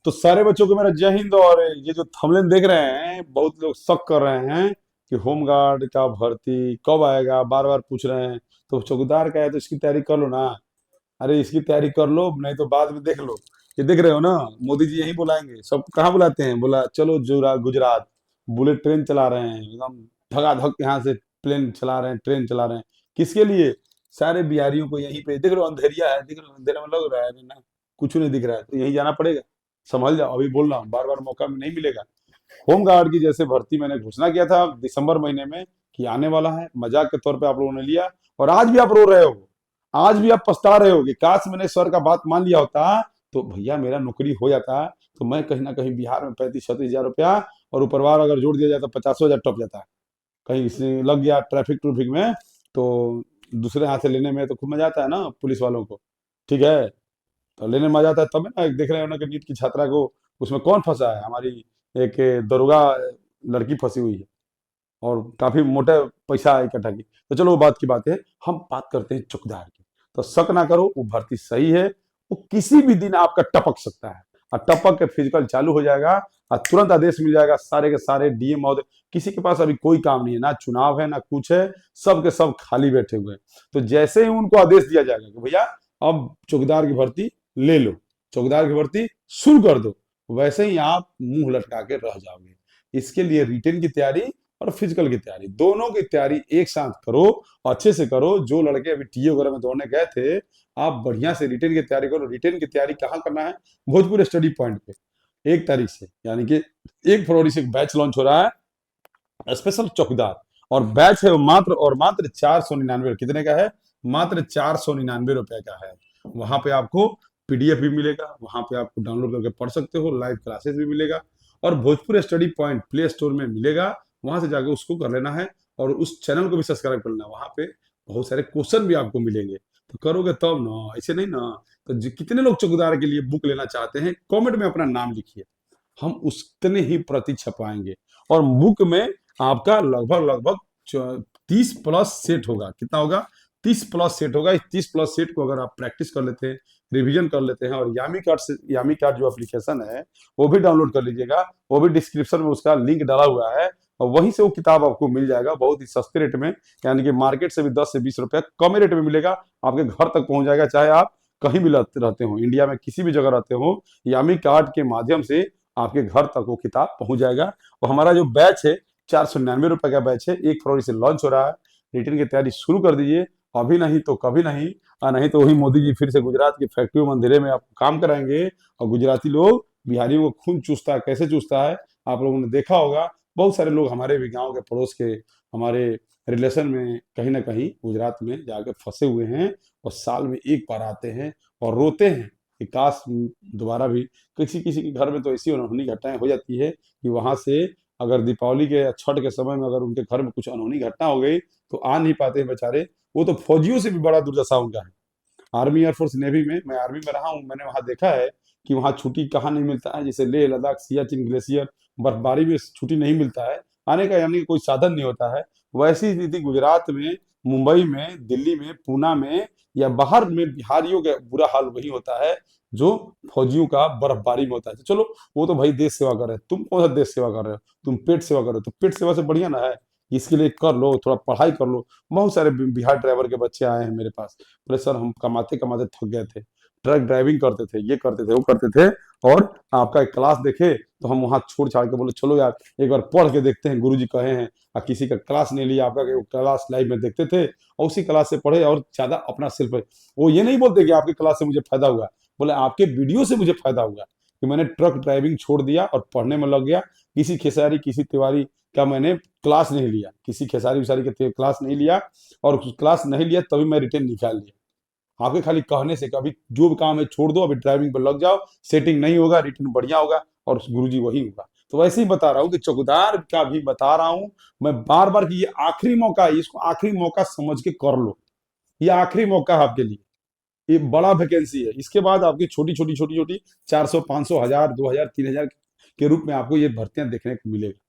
तो सारे बच्चों को मेरा जय हिंद। और ये जो थंबनेल देख रहे हैं, बहुत लोग शक कर रहे हैं कि होमगार्ड का भर्ती कब आएगा, बार बार पूछ रहे हैं। तो चौकीदार का है तो इसकी तैयारी कर लो ना। अरे इसकी तैयारी कर लो, नहीं तो बाद में देख लो। ये देख रहे हो ना, मोदी जी यही बुलाएंगे। सब कहाँ बुलाते हैं, बोला चलो गुजरात। बुलेट ट्रेन चला रहे हैं एकदम, धगाधक यहाँ से प्लेन चला रहे हैं, ट्रेन चला रहे हैं। किसके लिए? सारे बिहारियों को यहीं पे देख लो, अंधेरिया है, देख लो अंधेरे में लग रहा है ना, कुछ नहीं दिख रहा है, तो यहीं जाना पड़ेगा। संभल जाओ, अभी बोल रहा हूँ, बार बार मौका नहीं मिलेगा। होमगार्ड की जैसे भर्ती मैंने घोषणा किया था दिसंबर महीने में कि आने वाला है, मजाक के तौर पे आप लोगों ने लिया। और आज भी आप रो रहे हो, आज भी आप पछता रहे हो कि काश मैंने सर का बात मान लिया होता तो भैया मेरा नौकरी हो जाता। तो मैं कहीं ना कहीं बिहार में 35-36 हजार रुपया, और ऊपर वार अगर जोड़ दिया जाए तो 50 हजार टप जाता। कहीं इसने लग गया ट्रैफिक ट्रैफिक में, तो दूसरे हाथ से लेने में तो खूब मजा आता है ना पुलिस वालों को। ठीक है, तो लेने में मजा आता है तब है ना। एक देख रहे हो ना कि नीट की छात्रा को, उसमें कौन फंसा है? हमारी एक दरोगा लड़की फंसी हुई है, और काफी मोटा पैसा इकट्ठा की। तो चलो वो बात की बात है, हम बात करते हैं चौकीदार की। तो शक ना करो, वो भर्ती सही है। वो किसी भी दिन आपका टपक सकता है, और टपक के फिजिकल चालू हो जाएगा, और तुरंत आदेश मिल जाएगा। सारे के सारे डीएम महोदय, किसी के पास अभी कोई काम नहीं है, ना चुनाव है ना कुछ है, सब के सब खाली बैठे हुए हैं। तो जैसे ही उनको आदेश दिया जाएगा कि भैया अब चौकीदार की भर्ती ले लो, चौकीदार की भर्ती शुरू कर दो, वैसे ही आप मुंह लटका के रह जाओगे। इसके लिए रिटेन की तैयारी और फिजिकल की तैयारी, दोनों की तैयारी एक साथ करो, अच्छे से करो। जो लड़के अभी टीए वगैरह में दौड़ने गए थे, आप बढ़िया से रिटेन की तैयारी करो। रिटेन की तैयारी कहाँ करना है? भोजपुर स्टडी पॉइंट पे 1 तारीख से, यानी कि 1 फरवरी से एक बैच लॉन्च हो रहा है, स्पेशल चौकीदार। और बैच है वो मात्र और मात्र 499, कितने का है? मात्र 499 रुपए का है। वहां पे आपको पीडीएफ भी मिलेगा, वहां पे आपको डाउनलोड करके पढ़ सकते हो, लाइव क्लासेस भी मिलेगा। और Bhojpur study point play store में मिलेगा, वहां से जाके उसको कर लेना है। और उस चैनल को भी सब्सक्राइब कर लेना, वहां पे बहुत सारे क्वेश्चन भी आपको मिलेंगे। तो करोगे तब ना, ऐसे नहीं ना। तो कितने लोग चौकीदार के लिए बुक लेना चाहते हैं, कमेंट में अपना नाम लिखिए, हम उतने ही प्रति छपवाएंगे। और बुक में आपका लगभग लगभग 30+ सेट होगा। कितना होगा? 30+ सेट होगा। इस 30+ सेट को अगर आप प्रैक्टिस कर लेते हैं, रिवीजन कर लेते हैं, और यामी कार्ड से, यामी कार्ड जो एप्लीकेशन है वो भी डाउनलोड कर लीजिएगा। वो भी डिस्क्रिप्शन में उसका लिंक डाला हुआ है, और वहीं से वो किताब आपको मिल जाएगा बहुत ही सस्ते रेट में। यानी कि मार्केट से भी 10 से 20 रुपया कम रेट में मिलेगा, आपके घर तक पहुंच जाएगा। चाहे आप कहीं भी रहते हो, इंडिया में किसी भी जगह रहते हो, यामी कार्ड के माध्यम से आपके घर तक वो किताब पहुंच जाएगा। और हमारा जो बैच है, 499 रुपए का बैच है, 1 फरवरी से लॉन्च हो रहा है। रिटर्न की तैयारी शुरू कर दीजिए, अभी नहीं तो कभी नहीं। और नहीं तो वही मोदी जी फिर से गुजरात की फैक्ट्री मंदिरे में आपको काम कराएंगे। और गुजराती लोग बिहारियों को खून चूसता है, कैसे चूसता है आप लोगों ने देखा होगा। बहुत सारे लोग हमारे भी गांव के पड़ोस के, हमारे रिलेशन में कहीं ना कहीं गुजरात में जाके फंसे हुए हैं, और साल में एक बार आते हैं और रोते हैं कि काश दोबारा भी। किसी किसी के घर में तो ऐसी अनहोनी घटनाएं हो जाती है कि वहां से अगर दीपावली के या छठ के समय में अगर उनके घर में कुछ अनहोनी घटना हो गई तो आ नहीं पाते हैं बेचारे। वो तो फौजियों से भी बड़ा दुर्दशा उनका है। आर्मी, एयरफोर्स, नेवी में, मैं आर्मी में रहा हूँ, मैंने वहां देखा है कि वहां छुट्टी कहाँ नहीं मिलता है। जैसे लेह लद्दाख, सियाचिन ग्लेशियर, बर्फबारी में छुट्टी नहीं मिलता है आने का, यानी कि कोई साधन नहीं होता है। वैसी स्थिति गुजरात में, मुंबई में, दिल्ली में, पूना में, या बाहर में बिहारियों का बुरा हाल वही होता है जो फौजियों का बर्फबारी में होता है। तो चलो, वो तो भाई देश सेवा कर रहे हैं, तुम कौन सा देश सेवा कर रहे हो? तुम पेट सेवा कर रहे हो, तो पेट सेवा से बढ़िया ना है। इसके लिए कर लो, थोड़ा पढ़ाई कर लो। बहुत सारे बिहार ड्राइवर के बच्चे आए हैं मेरे पास, बोले सर हम कमाते कमाते थक गए थे, ट्रक ड्राइविंग करते थे, ये करते थे, वो करते थे, और आपका एक क्लास देखे तो हम वहां छोड़ छाड़ के बोले चलो यार एक बार पढ़ के देखते हैं, गुरुजी कहे हैं। और किसी का क्लास नहीं लिया, आपका क्लास लाइव में देखते थे और उसी क्लास से पढ़े, और ज्यादा अपना सेल्फ। वो ये नहीं बोलते कि आपकी क्लास से मुझे फायदा हुआ, बोले आपके वीडियो से मुझे फायदा हुआ कि मैंने ट्रक ड्राइविंग छोड़ दिया और पढ़ने में लग गया। किसी खेसारी, किसी तिवारी का मैंने क्लास नहीं लिया, किसी खेसारी विसारी के क्लास नहीं लिया, और क्लास नहीं लिया तभी मैं रिटर्न निकाल लिया। आपके खाली कहने से कभी जो भी काम है छोड़ दो, अभी ड्राइविंग पर लग जाओ, सेटिंग नहीं होगा, रिटर्न बढ़िया होगा, और गुरुजी वही होगा। तो वैसे ही बता रहा हूँ कि चौकीदार का भी बता रहा हूँ मैं बार बार कि ये आखिरी मौका है, इसको आखिरी मौका समझ के कर लो। ये आखिरी मौका है आपके लिए, ये बड़ा वैकेंसी है। इसके बाद आपकी छोटी छोटी छोटी छोटी 400, 500, 1000, 2000, 3000 के रूप में आपको ये भर्तियां देखने को मिलेगा।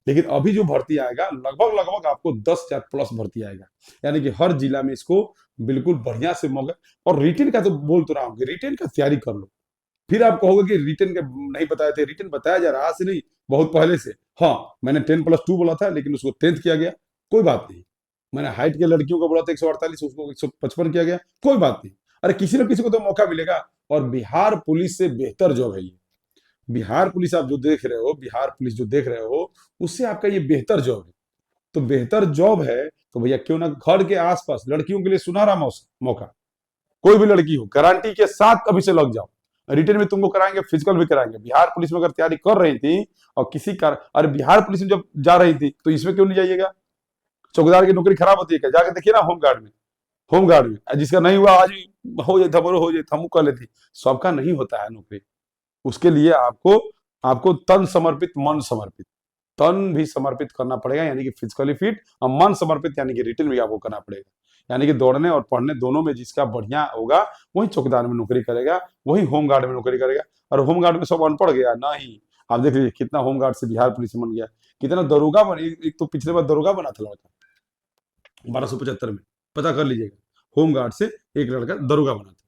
लेकिन अभी जो भर्ती आएगा लगभग लगभग आपको 10,000 प्लस भर्ती आएगा, यानी कि हर जिला में इसको बिल्कुल बढ़िया से मौका। और रिटेन का तो बोल तो रहा हूँ कि रिटेन का तैयारी कर लो, फिर आप कहोगे कि रिटर्न के नहीं बताए थे, रिटर्न बताया जा रहा है आज से नहीं, बहुत पहले से। हाँ, मैंने 10+2 बोला था, लेकिन उसको 10th किया गया, कोई बात नहीं। मैंने हाइट के लड़कियों को बोला था 148, उसको 155 किया गया, कोई बात नहीं। अरे किसी न किसी को तो मौका मिलेगा। और बिहार पुलिस से बेहतर जॉब है ये। बिहार पुलिस आप जो देख रहे हो, बिहार पुलिस जो देख रहे हो, उससे आपका ये बेहतर जॉब है। तो बेहतर जॉब है, तो भैया क्यों ना घर के आसपास लड़कियों के लिए सुनहरा मौका, कोई भी लड़की हो, गारंटी के साथ अभी से लग जाओ। रिटर्न में तुमको कराएंगे, फिजिकल भी कराएंगे। बिहार पुलिस में अगर तैयारी कर रही थी और किसी कार, अरे बिहार पुलिस में जब जा रही थी तो इसमें क्यों नहीं जाइएगा? चौकीदार की नौकरी खराब होती है क्या? जाके देखिए ना होमगार्ड में। होमगार्ड में जिसका नहीं हुआ आज भी हो जाए, धबरो हो जाए, हम कर लेती। सबका नहीं होता है नौकरी। उसके लिए आपको आपको तन समर्पित, मन समर्पित, तन भी समर्पित करना पड़ेगा, यानी कि फिजिकली फिट, और मन समर्पित यानी कि रिटर्न भी आपको करना पड़ेगा। यानी कि दौड़ने और पढ़ने दोनों में जिसका बढ़िया होगा वही चौकीदार में नौकरी करेगा, वही होमगार्ड में नौकरी करेगा। और होमगार्ड में सब अनपढ़ गया नहीं। आप देख लीजिए कितना होमगार्ड से बिहार पुलिस बन गया, कितना दरोगा बन, एक तो पिछले बार दरोगा बना था लड़का 1275 में, पता कर लीजिएगा। होमगार्ड से एक लड़का दरोगा बना था।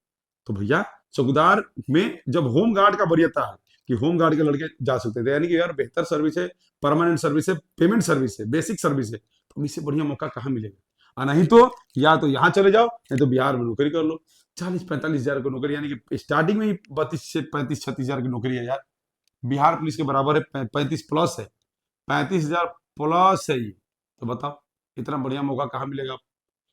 तो भैया चौकीदार में जब होमगार्ड का वरीयता है कि होमगार्ड के लड़के जा सकते थे, यानी कि यार बेहतर सर्विस है, परमानेंट सर्विस है, पेमेंट सर्विस है, बेसिक सर्विस है, तो इससे बढ़िया मौका कहाँ मिलेगा? और नहीं तो या तो यहाँ चले जाओ, नहीं तो बिहार में नौकरी कर लो। 40-45 हजार की नौकरी, यानी कि स्टार्टिंग में ही 32 से 35-36 हजार की नौकरी है यार। बिहार पुलिस के बराबर है, 35+ है, 35 हजार+ है ये। तो बताओ इतना बढ़िया मौका कहाँ मिलेगा?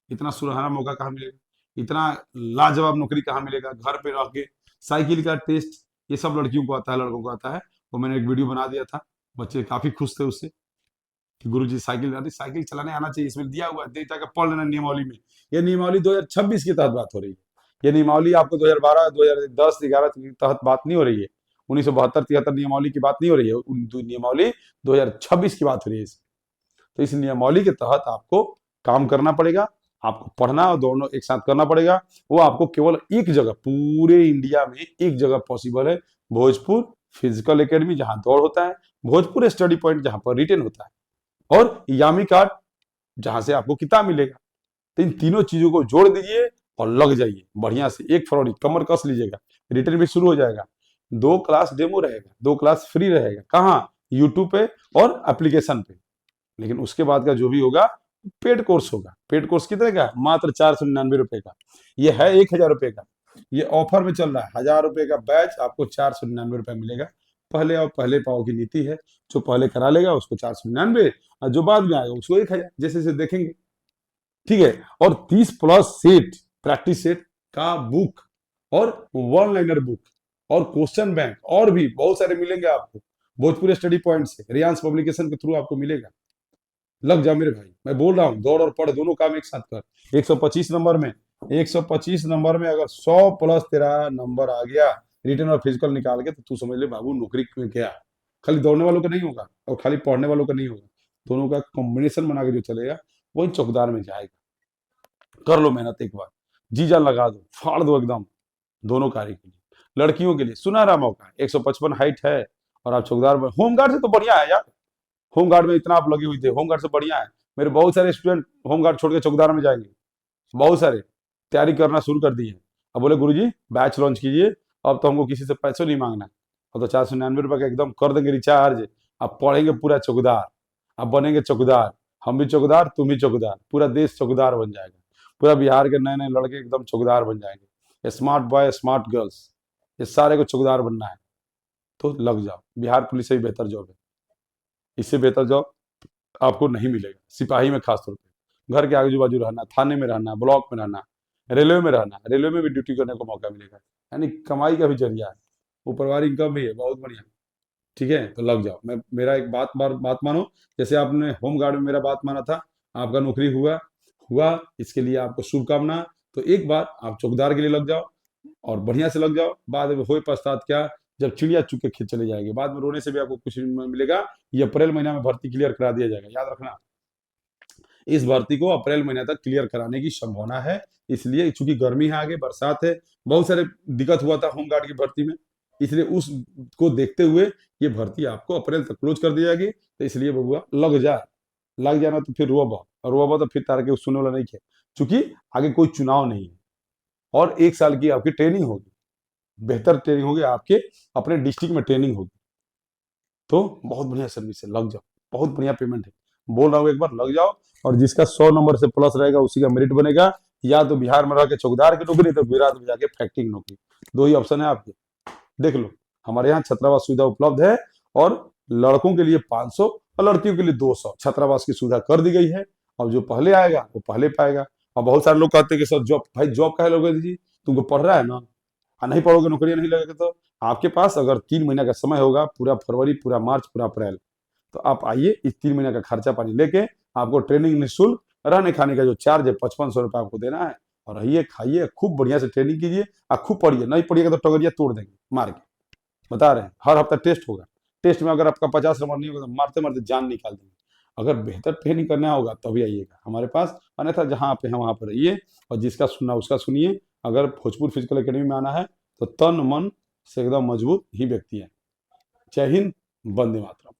इतना सुनहरा मौका कहाँ मिलेगा? इतना लाजवाब नौकरी कहाँ मिलेगा? घर पे रह के साइकिल का टेस्ट, ये सब लड़कियों को आता है, लड़कों को आता है। वो मैंने एक वीडियो बना दिया था, बच्चे काफी खुश थे उससे कि गुरुजी साइकिल, अरे साइकिल चलाने आना चाहिए, इसमें दिया हुआ है, दे जाकर पढ़ लेना नियमावली में। ये नियमावली 2026 के तहत बात हो रही है। ये नियमावली आपको 2012, 2010, 11 के तहत बात नहीं हो रही है। 1972-73 नियमावली की बात नहीं हो रही है, नियमावली 2026 की बात हो रही है। तो इस नियमावली के तहत आपको काम करना पड़ेगा, आपको पढ़ना और दौड़ना एक साथ करना पड़ेगा। वो आपको केवल एक जगह, पूरे इंडिया में एक जगह पॉसिबल है, भोजपुर फिजिकल एकेडमी जहां दौड़ होता है, भोजपुर स्टडी पॉइंट जहां पर रिटेन होता है, और यामी कार्ड जहां से आपको किताब मिलेगा। तो इन तीनों चीजों को जोड़ दीजिए और लग जाइए बढ़िया से। 1 फरवरी कमर कस लीजिएगा, रिटर्न भी शुरू हो जाएगा। 2 क्लास डेमो रहेगा, 2 क्लास फ्री रहेगा। कहाँ? यूट्यूब पे और एप्लीकेशन पे। लेकिन उसके बाद का जो भी होगा पेड कोर्स होगा। पेड कोर्स कितने का? मात्र 499 रुपए का। ये है 1000 रुपए का। ये ऑफर में चल रहा है। 1000 रुपए का बैच आपको 499 रुपए मिलेगा। पहले और पहले पाओ की नीति है। जो पहले करा लेगा उसको 499, और जो बाद में आएगा उसको 1000, जैसे जैसे देखेंगे। ठीक है। और 30+ सेट, प्रैक्टिस सेट का बुक, और 1 लाइनर बुक, और क्वेश्चन बैंक, और भी बहुत सारे मिलेंगे आपको भोजपुरी स्टडी पॉइंट से, रियांस पब्लिकेशन के थ्रू आपको मिलेगा। लग जा मेरे भाई, मैं बोल रहा हूँ, दौड़ और पढ़ दोनों काम एक साथ कर। 125 नंबर में, 125 नंबर में अगर 100+ तेरा नंबर आ गया रिटर्न और फिजिकल निकाल के, तो तू समझ ले बाबू नौकरी में गया। खाली दौड़ने वालों का नहीं होगा और खाली पढ़ने वालों का नहीं होगा, दोनों का कॉम्बिनेशन बना के जो चलेगा वही चौकीदार में जाएगा। कर लो मेहनत एक बार, जी जान लगा दो, फाड़ दो एकदम, दोनों कार्य के लिए। लड़कियों के लिए सुनहरा मौका है, 155 हाइट है, और आप चौकीदार में, होमगार्ड से तो बढ़िया है यार। होमगार्ड में इतना आप लगे हुए थे, होमगार्ड से बढ़िया है। मेरे बहुत सारे स्टूडेंट होमगार्ड छोड़ के चौकीदार में जाएंगे, बहुत सारे तैयारी करना शुरू कर दी है। अब बोले गुरुजी बैच लॉन्च कीजिए, अब तो हमको किसी से पैसे नहीं मांगना, अब तो 499 रुपए का एकदम कर देंगे रिचार्ज। अब पढ़ेंगे पूरा चौकीदार, अब बनेंगे चौकीदार, हम भी चौकीदार, तुम भी चौकीदार, पूरा देश चौकीदार बन जाएगा। पूरा बिहार के नए नए लड़के एकदम चौकीदार बन जाएंगे। स्मार्ट बॉय, स्मार्ट गर्ल्स, ये सारे को चौकीदार बनना है तो लग जाओ। बिहार पुलिस से ही बेहतर जॉब है, इससे बेहतर जॉब आपको नहीं मिलेगा। सिपाही में खासतौर पे घर के आजू बाजू रहना, थाने में रहना, ब्लॉक में रहना, रेलवे में रहना, रेलवे में भी ड्यूटी करने को मौका मिलेगा। यानी कमाई का भी जरिया है, ऊपर वाली इनकम भी है, बहुत बढ़िया। ठीक है, तो लग जाओ। मैं मेरा एक बात मानो, जैसे आपने होमगार्ड में मेरा बात माना था, आपका नौकरी हुआ हुआ, इसके लिए आपको शुभकामना। तो एक बार आप चौकीदार के लिए लग जाओ और बढ़िया से लग जाओ। बाद में हो पश्चात क्या, जब चिड़िया चुग के खेत चले जाएगी, बाद में रोने से भी आपको कुछ नहीं मिलेगा। ये अप्रैल महीना में भर्ती क्लियर करा दिया जाएगा, याद रखना। इस भर्ती को अप्रैल महीने तक क्लियर कराने की संभावना है। इसलिए चूंकि गर्मी है, आगे बरसात है, बहुत सारे दिक्कत हुआ था होमगार्ड की भर्ती में, इसलिए उसको देखते हुए ये भर्ती आपको अप्रैल तक क्लोज कर दी जाएगी। तो इसलिए बबुआ लग जाना, तो फिर रोबा तो फिर तार के सुनने वाला नहीं है, चूंकि आगे कोई चुनाव नहीं है और 1 साल की आपकी ट्रेनिंग होगी। बेहतर ट्रेनिंग होगी, आपके अपने डिस्ट्रिक्ट में ट्रेनिंग होगी। तो बहुत बढ़िया सर्विस है, लग जाओ, बहुत बढ़िया पेमेंट है। बोल रहा हूँ एक बार लग जाओ, और जिसका 100 नंबर से प्लस रहेगा उसी का मेरिट बनेगा। या तो बिहार में रह के चौकीदार की नौकरी, तो गुजरात में जाके फैक्ट्री की नौकरी, दो ही ऑप्शन है आपके। देख लो, हमारे यहाँ छात्रावास सुविधा उपलब्ध है, और लड़कों के लिए 500 और लड़कियों के लिए 200 छात्रावास की सुविधा कर दी गई है। और जो पहले आएगा वो पहले पाएगा। और बहुत सारे लोग कहते हैं कि सर जॉब, भाई जॉब काहे लोगे जी, तुमको पढ़ रहा है ना, नहीं पढ़ोगे नौकरी नहीं लगेगा। तो आपके पास अगर 3 महीना का समय होगा, पूरा फरवरी, पूरा मार्च, पूरा अप्रैल, तो आप आइए, इस 3 महीने का खर्चा पानी लेके आपको ट्रेनिंग निःशुल्क, रहने खाने का जो चार्ज है 5500 रुपये आपको देना है। और रहिए, खाइए, खूब बढ़िया से ट्रेनिंग कीजिए, और खूब पढ़िए, नहीं पढ़िएगा तो टगरिया तोड़ देंगे मार के, बता रहे हैं। हर हफ्ता टेस्ट होगा, टेस्ट में अगर आपका 50 नंबर नहीं होगा तो मारते मारते जान निकाल देंगे। अगर बेहतर ट्रेनिंग करना होगा तभी आइएगा हमारे पास, अन्यथा जहाँ पे है वहाँ पर रहिए, और जिसका सुनना उसका सुनिए। अगर भोजपुर फिजिकल एकेडमी में आना है तो तन मन से एकदम मजबूत ही व्यक्ति है। जय हिंद, वंदे मातरम।